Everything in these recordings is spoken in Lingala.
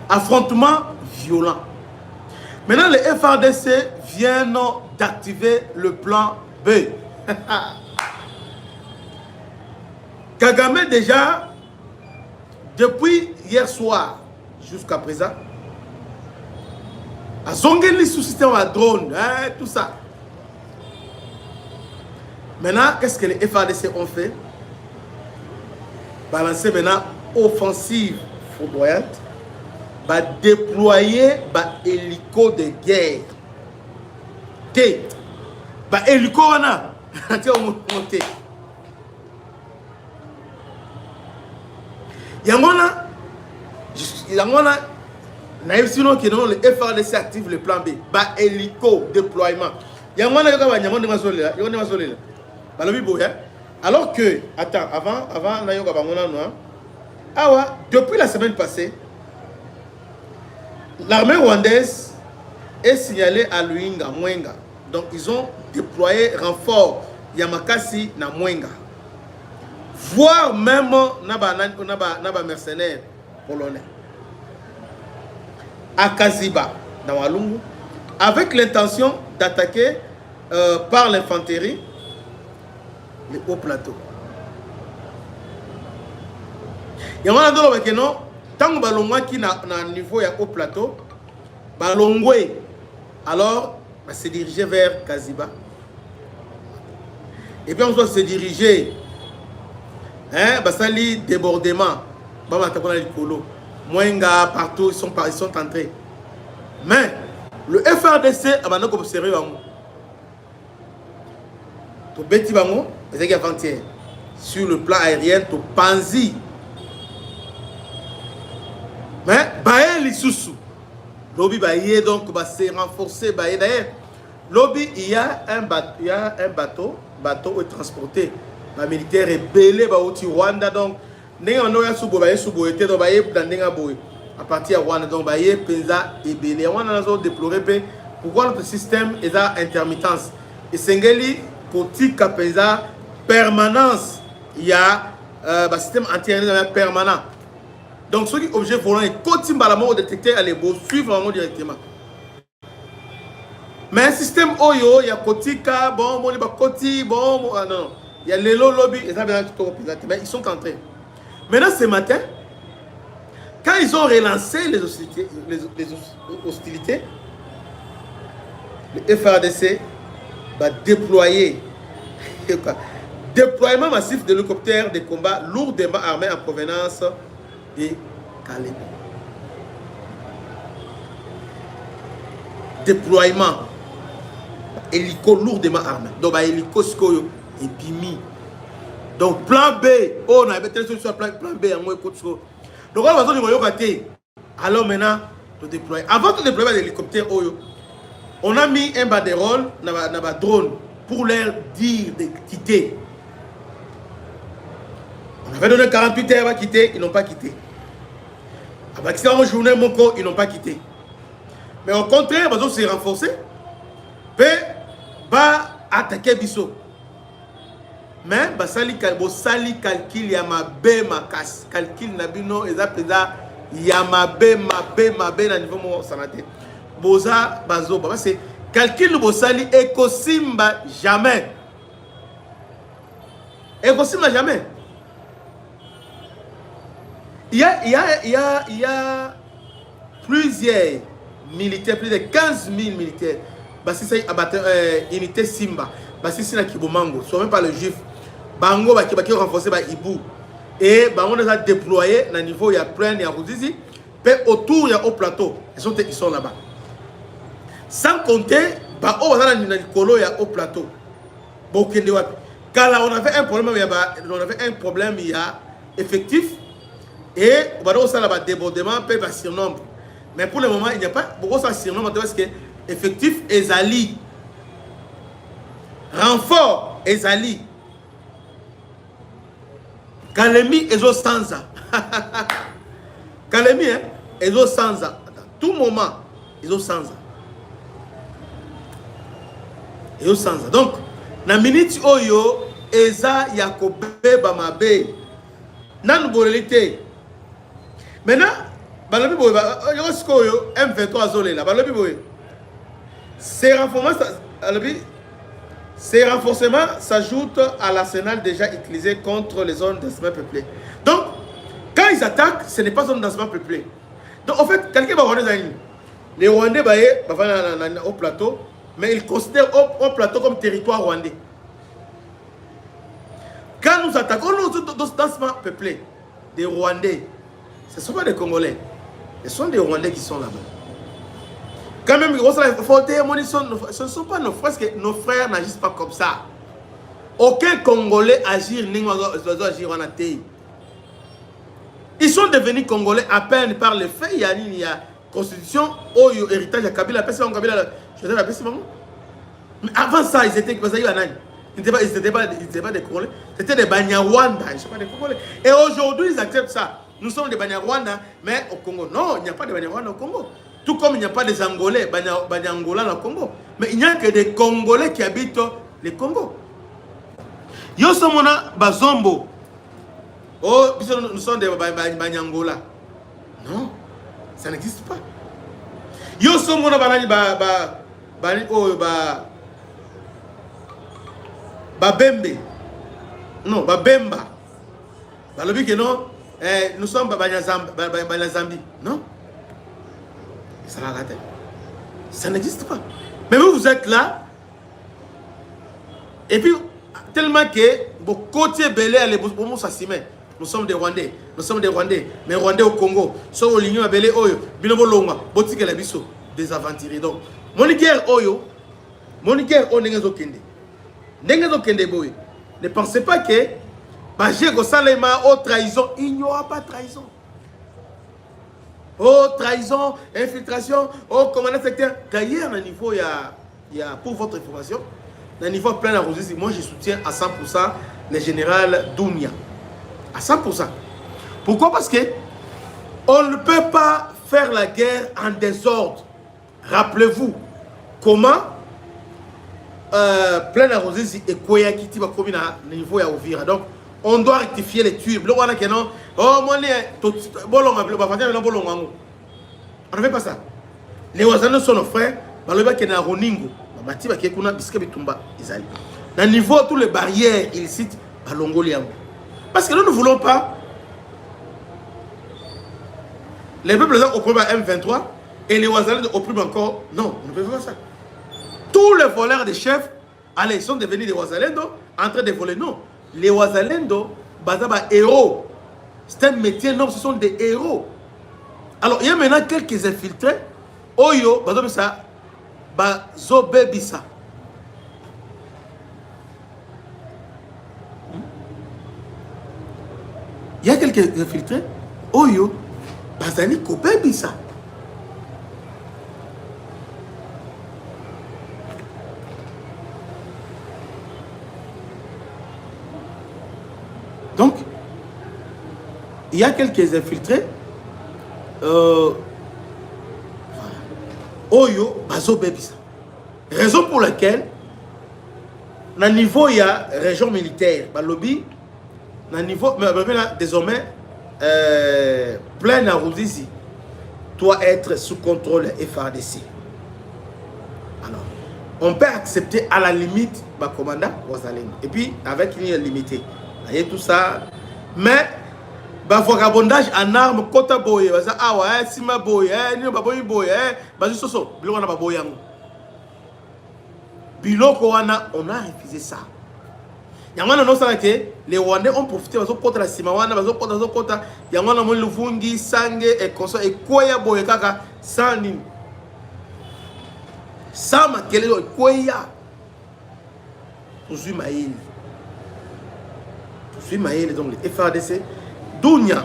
affrontement violent. Maintenant, les FARDC viennent d'activer le plan B. Kagame déjà, depuis hier soir jusqu'à présent, a zongeli sous système à drone, hein, tout ça. Maintenant, qu'est-ce que les FARDC ont fait? Balancer maintenant offensive foudroyante, va déployer hélico de guerre. Hélico on a monté. Yangona, naïf sinon que non, le FARDC active le plan B. Hélico déploiement. Yangona alors que, attends, avant depuis la semaine passée, l'armée rwandaise est signalée à Luinga, Mwenga. Donc ils ont déployé renfort Yamakasi na Mwenga. Voire même naba mercenaires polonais. À Kaziba, dans Walungu, avec l'intention d'attaquer par l'infanterie les hauts plateaux. Il y a un endroit où non, tant que balongwa qui na niveau ya haut plateau, balongwe, alors on va se diriger vers Kaziba. Et puis on doit se diriger, hein, basali débordement, bama takona likolo, Mwenga partout ils sont entrés. Mais le FARDC a maintenant observé bango. To beti bango, c'est avant-hier. Sur le plan aérien, to Panzi. Mais baye lisusu. Lobby baye donc va se renforcer baye d'ailleurs. Lobby il y a un bateau transporté. Les militaires rebellés ba au Rwanda donc ndenge on ya subo baye subo été donc baye dandenga boy. À partir de Rwanda donc baye penza rebellé. On a déploré pourquoi notre système est à intermittence. Et Sengeli politique penza permanence. Il y a un système anti-aérien permanent. Donc, ceux qui objets volants et continuent à la détecter, allez suivre vraiment directement. Mais un système Oyo, il y a Kotika, bon, il y a Koti, bon, non. Il y a les lobby, mais ils sont entrés. Maintenant, ce matin, quand ils ont relancé les hostilités, le FARDC va déployer déploiement massif d'hélicoptères de combat lourdement armés en provenance de Calais. Déploiement hélico lourdement armé. Donc hélico skoyo et bimi. Donc plan B, oh on avait telle solution plan B en moins côte so. Donc on va dire que alors maintenant de déployer. Avant de déployer l'hélicoptère Oyo, on a mis un banderole dans la drone pour leur dire de quitter. On avait donné 48 heures à quitter, ils n'ont pas quitté. Après qu'ils ont journée Moko, ils n'ont pas quitté. Mais au contraire, ils s'est renforcé. Puis, va attaquer Bisso. Mais, sali calcul yamabe makas. Calcul nabino, ezapeza yamabe mabe na niveau mo sanate. Boza bazo, c'est calcul bosali ekosimba jamais. Ekosimba jamais. Il y a plusieurs militaires, plus de 15 000 militaires. Parce que c'est unité Simba. Parce que c'est la Kibomango. Ce même pas le juif. Bango va renforcer par Ibu. Et Bango les a déployés dans le niveau, il y a plein, il y a Rouzizi. Puis autour, il y a au plateau. Ils sont là-bas. Sans compter, il y a au plateau. Car là, on avait un problème, il y a effectif. Et on va débordement, peut être surnombre. Mais pour le moment, il n'y a pas beaucoup de surnombre parce que effectif Ezali. Renfort Ezali. Kalemi Ezo Sanza. Kalemi, Ezo Sanza. Tout moment, Ezo Sanza. Ezo Sanza. Donc, na minute Oyo, Eza Yakobe Bamabe. Nan bolité. Maintenant, balobi boye yo sikoyo M23 azolela balobi boye ces renforcements s'ajoutent à l'arsenal déjà utilisé contre les zones densément peuplées. Donc quand ils attaquent, ce n'est pas zone densément peuplée. Donc en fait, quelqu'un va voir les Rwandais au plateau, mais ils considèrent au plateau comme territoire rwandais. Quand nous attaquons nos zones densément peuplées, des Rwandais, ce ne sont pas des Congolais, ce sont des Rwandais qui sont là-bas. Quand même, ce ne sont pas nos frères, parce que nos frères n'agissent pas comme ça. Aucun Congolais agit, ils sont devenus Congolais à peine par le fait, il y a constitution, héritage de Kabila, mais avant ça, ils étaient pas des Congolais, c'était des Banyarwanda, ils ne sont pas des Congolais. Et aujourd'hui, ils acceptent ça. Nous sommes des Banyarwanda, mais au Congo, non, il n'y a pas de Banyarwanda au Congo. Tout comme il n'y a pas des Angolais, Banyangolais au Congo. Mais il n'y a que des Congolais qui habitent le Congo. Yo somona Bazombo. Oh, nous sommes des Banyangola. Non, ça n'existe pas. Yo somona Babembe. Non, Babemba. Balobi que non, nous sommes Banyazambi. Non. Ça n'existe pas. Mais vous êtes là. Et puis, tellement que vos côtés belés, nous sommes des Rwandais. Nous sommes des Rwandais. Mais Rwandais au Congo. Soit au Lignon, Belé, Oyo. Binobo Longa. Botique la biso. Des aventuriers. Donc, Moniquer Oyo. Moniquer O Nengezo Kende. Nengezo Kende Boy. Ne pensez pas que. Bagé Gosalema, oh trahison. Il n'y aura pas de trahison. Oh, trahison, infiltration, oh, commandant secteur. D'ailleurs, à niveau, il y a, pour votre information, à niveau plein arrosé, moi je soutiens à 100% le général Dounia. À 100%. Pourquoi? Parce que on ne peut pas faire la guerre en désordre. Rappelez-vous comment plein arrosé et Koyakiti va communiquer à niveau à Ovira. Donc, on doit rectifier les tubes. Oh, moi, on ne fait pas ça. Les Wazano sont nos frères. Dans le niveau, toutes les barrières illicites, parce que nous ne voulons pas. Les peuples oppriment M23 et les Wazano oppriment encore. Non, on ne peut pas ça. Tous les voleurs des chefs, allez, ils sont devenus des Wazalendo en train de voler. Non. Les Wazalendo, bazaba héros. C'est un métier, non, ce sont des héros. Alors, il y a maintenant quelques infiltrés. Oyo, bazaba ça, bazobe bisa. Il y a quelques infiltrés. Oyo, bazani kope bisa. Donc, il y a quelques infiltrés. Oyo, bazo bebisa. Raison pour laquelle, dans niveau, il y a région militaire. Lobby, dans niveau, désormais, plein arrondissement doit être sous contrôle FARDC. Alors, on peut accepter à la limite, ma commandant, et puis avec une limité. Et tout ça, mais vagabondage en armes, kota boye, ah ouais, sima boye, ni baboy boye, soso, biloko na baboy yango. Biloko wana, on a refusé ça. Yangwana non ça que les Rwandais ont profité bazo kota la sima wana, bazo kota, yangwana mo luvungi, sange et konso et koya boye kaka sans nini. Sama kelelo koya. Toujours maïli. Donc les FARDC, Dounia,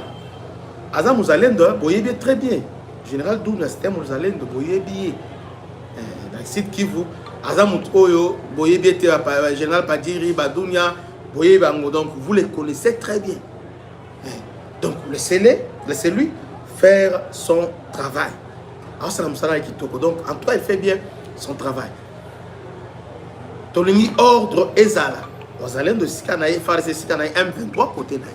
Azam Mouzalendo, Boyébie très bien. Général Dounia, c'était Mouzalendo, Boyébie. Dans le site Kivu, Azam Oyo, Boyébie, Général Padiri, Dounia, Boyébie. Donc vous les connaissez très bien. Donc laissez-lui faire son travail. Alors c'est la Moussala Kitoko. Donc en tout cas, il fait bien son travail. Tolini ordre Ezala. Nous allons de Sikanaï, faire ces Sikanaï M23 côté naï.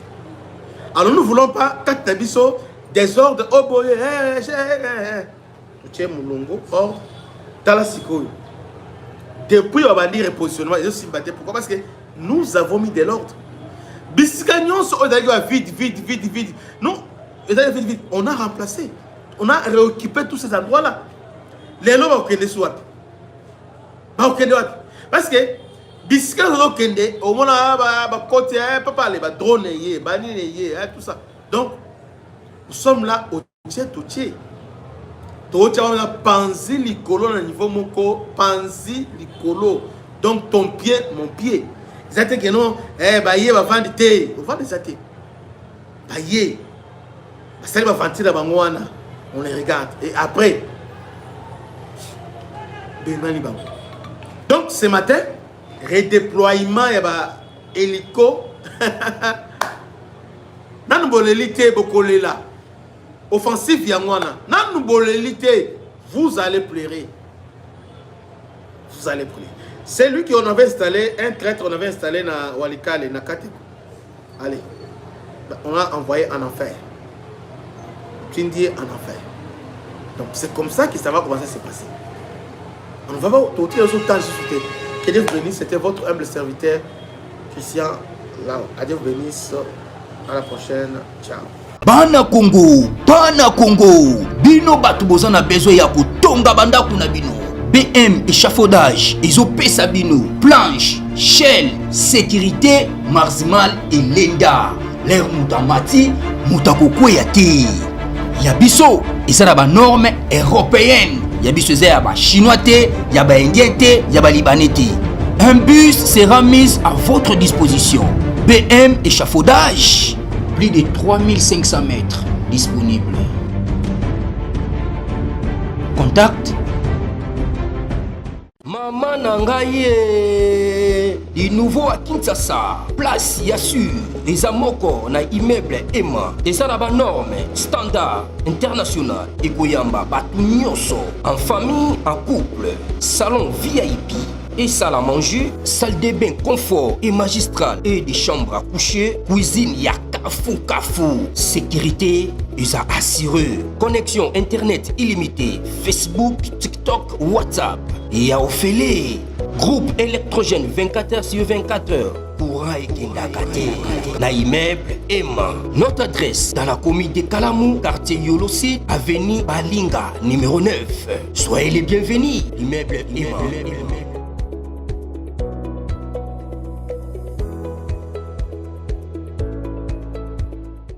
Alors nous ne voulons pas Katabiso Désordre, oh boy, tu es Moulongo, ordre, Talasiko. Depuis on va dire repositionnement, ils ont sympathisé. Pourquoi? Parce que nous avons mis de l'ordre. Biscagnon, vide. Non, vide. On a remplacé. On a réoccupé tous ces endroits-là. Les lois vont kende soit. Parce que Biscagnon kende, au moins côté papa les drones tout ça. Donc nous sommes là au tiers. Tout on a pensé l'icolo au niveau moko, pensé l'icolo. Donc ton pied, mon pied. Zate que non, baye va vendre thé, on vend des zate. Baye. Ça va vendre la bangwana. On les regarde et après donc ce matin redéploiement ya ba hélico nanu bolelité bokolela offensif yangwana nanu bolelité vous allez pleurer. C'est lui qui on avait installé un traître, on avait installé na Walikale na Kateko. Allez, on a envoyé en enfer. Tindi en enfer. Donc c'est comme ça que ça va commencer à se passer. On va voir tout le temps. Que Dieu vous bénisse. C'était votre humble serviteur Christian Lao. Adieu vous bénisse. À la prochaine. Ciao. Bana Congo. Bino batu bozana besoin ya kutonga bandaku na bino. BM échafaudage, Isopesa bino, planche, shell, sécurité, marzimal et lenda. L'air moutamati, moutakoko yati. Yabiso, isa na ba norme européenne. Yabiso ya ba chinois te, ya ba indien te, ya ba libanais te. Un bus sera mis à votre disposition. BM échafaudage, plus de 3500 mètres disponibles. Contact Maman Nangaye, du nouveau à Kinshasa, place Yassur, des amoko na immeuble Emma, des arabes normes, standard, international, et Goyamba, Batunyoso, en famille, en couple, salon VIP, et salle à manger, salle de bain confort et magistral, et des chambres à coucher, cuisine Kafou, sécurité, USA assuré, connexion internet illimité, Facebook, TikTok, WhatsApp, et à Ophélie, groupe électrogène 24h/24h, courant et Kendakate, na immeuble Emma. Notre adresse dans la commune de Kalamou, quartier Yolosi, avenue Balinga, numéro 9. Soyez les bienvenus, immeuble Emma.